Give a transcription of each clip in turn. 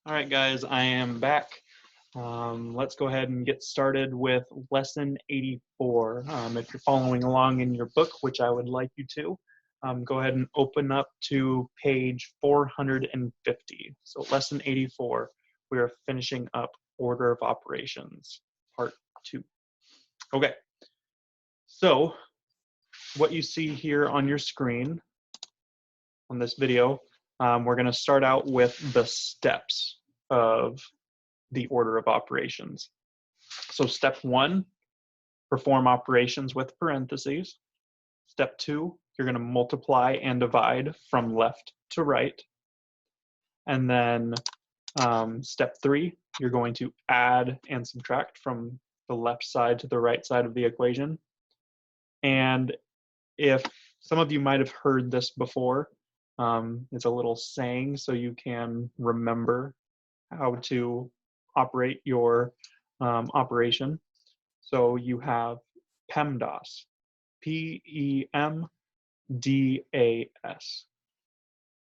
All right, guys, I am back. Let's go ahead and get started with lesson 84. If you're following along in your book, which I would like you to, go ahead and open up to page 450. So lesson 84, we are finishing up order of operations, part 2. Okay, so what you see here on your screen on this video, we're going to start out with the steps of the order of operations. So step 1, perform operations with parentheses. Step 2, you're going to multiply and divide from left to right. And then step 3, you're going to add and subtract from the left side to the right side of the equation. And if some of you might have heard this before, it's a little saying so you can remember how to operate your operation. So you have PEMDAS, P-E-M-D-A-S.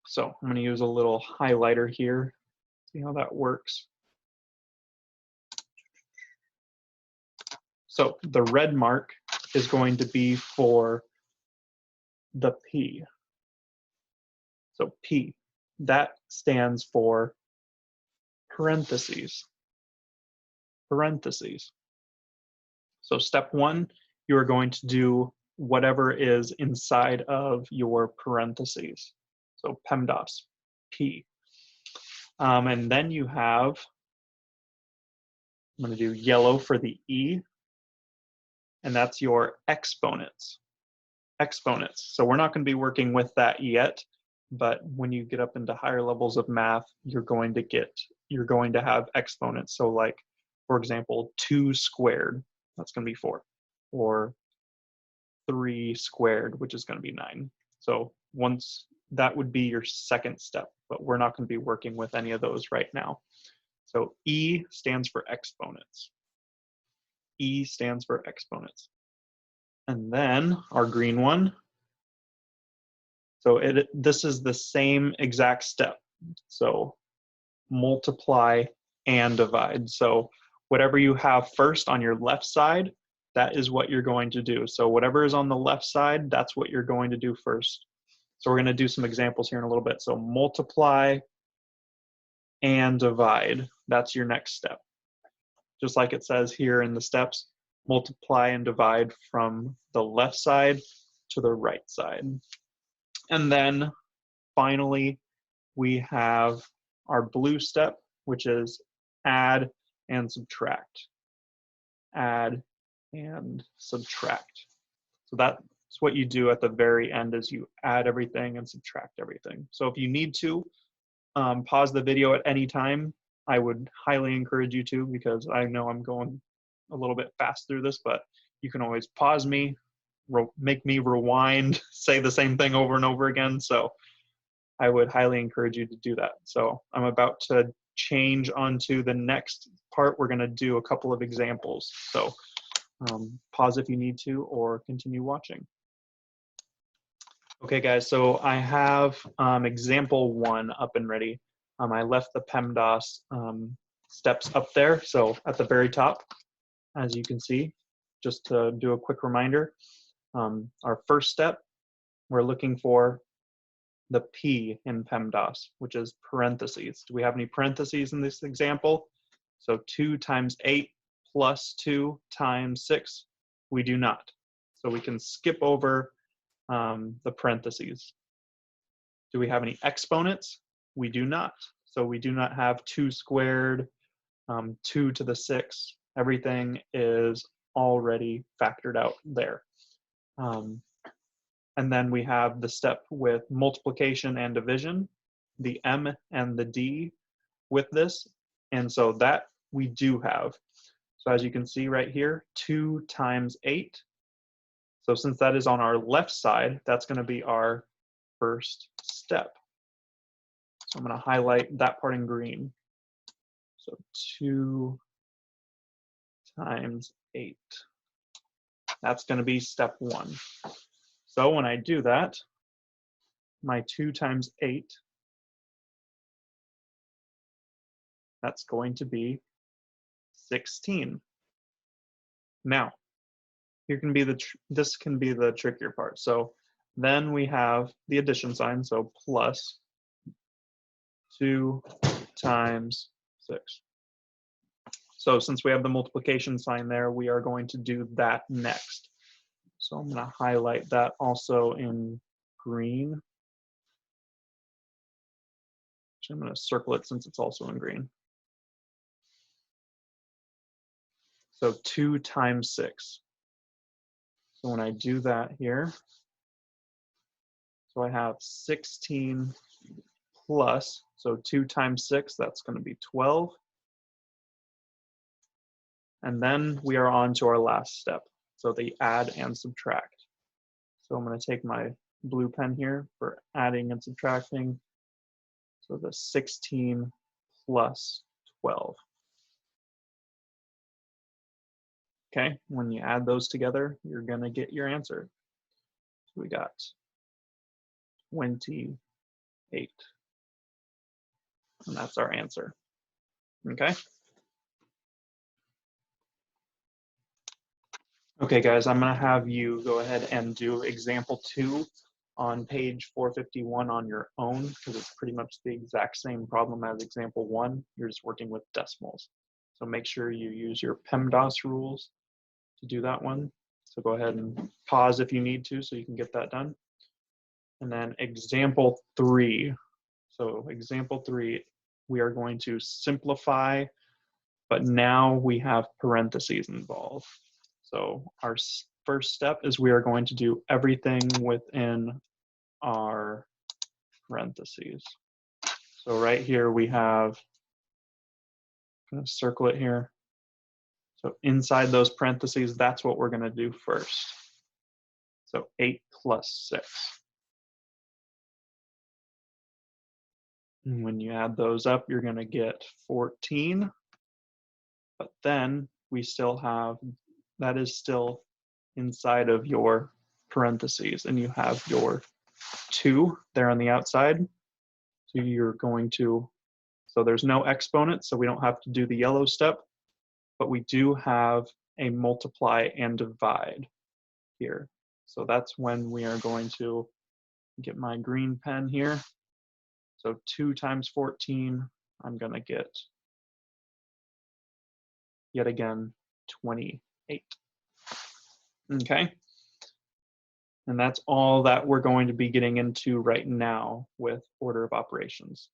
So I'm going to use a little highlighter here, see how that works. So the red mark is going to be for the P. So P, that stands for parentheses. Parentheses. So step 1, you are going to do whatever is inside of your parentheses. So PEMDAS, P. And then you have, I'm going to do yellow for the E, and that's your exponents. Exponents. So we're not going to be working with that yet, but when you get up into higher levels of math, you're going to have exponents. So like, for example, 2 squared, that's going to be 4, or 3 squared, which is going to be 9. So once that would be your second step, but we're not going to be working with any of those right now. So E stands for exponents. E stands for exponents. And then our green one. So this is the same exact step. So multiply and divide. So whatever you have first on your left side, that is what you're going to do. So whatever is on the left side, that's what you're going to do first. So we're going to do some examples here in a little bit. So multiply and divide. That's your next step. Just like it says here in the steps, multiply and divide from the left side to the right side. And then finally, we have our blue step, which is add and subtract. Add and subtract. So that's what you do at the very end, is you add everything and subtract everything. So if you need to pause the video at any time, I would highly encourage you to, because I know I'm going a little bit fast through this, but you can always pause me, make me rewind, say the same thing over and over again. So I would highly encourage you to do that. So I'm about to change onto the next part. We're going to do a couple of examples. So pause if you need to, or continue watching. Okay, guys, so I have example 1 up and ready. I left the PEMDAS steps up there. So at the very top, as you can see, just to do a quick reminder, our first step, we're looking for the P in PEMDAS, which is parentheses. Do we have any parentheses in this example? So 2 times 8 plus 2 times 6, we do not. So we can skip over the parentheses. Do we have any exponents? We do not. So we do not have 2 squared, 2 to the 6. Everything is already factored out there. And then we have the step with multiplication and division, the M and the D with this. And so that we do have. So as you can see right here, 2 times 8. So since that is on our left side, that's going to be our first step. So I'm going to highlight that part in green. So 2 times 8. That's going to be step 1. So when I do that, my 2 times 8 That's going to be 16. Now, here can be this can be the trickier part. So then we have the addition sign, so plus 2 times 6. So since we have the multiplication sign there, we are going to do that next. So I'm going to highlight that also in green. Actually, I'm going to circle it since it's also in green. So 2 times 6. So when I do that here, so I have 16 plus, so 2 times 6, that's going to be 12. And then we are on to our last step, so the add and subtract. So I'm going to take my blue pen here for adding and subtracting. So the 16 plus 12. Okay, when you add those together, you're going to get your answer. So we got 28. And that's our answer. Okay. Okay, guys, I'm going to have you go ahead and do example 2 on page 451 on your own, because it's pretty much the exact same problem as example 1. You're just working with decimals. So make sure you use your PEMDAS rules to do that one. So go ahead and pause if you need to so you can get that done. And then example 3. So example 3, we are going to simplify, but now we have parentheses involved. So our first step is we are going to do everything within our parentheses. So right here we have, I'm going to circle it here. So inside those parentheses, that's what we're going to do first. So 8 plus 6. And when you add those up, you're going to get 14. But then we still have, that is still inside of your parentheses, and you have your 2 there on the outside. So you're going to, so there's no exponent, so we don't have to do the yellow step, but we do have a multiply and divide here. So that's when we are going to get my green pen here. So 2 times 14, I'm going to get, yet again, 28. Okay. And that's all that we're going to be getting into right now with order of operations.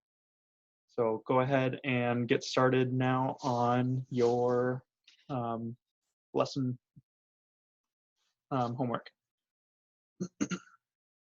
So go ahead and get started now on your lesson homework.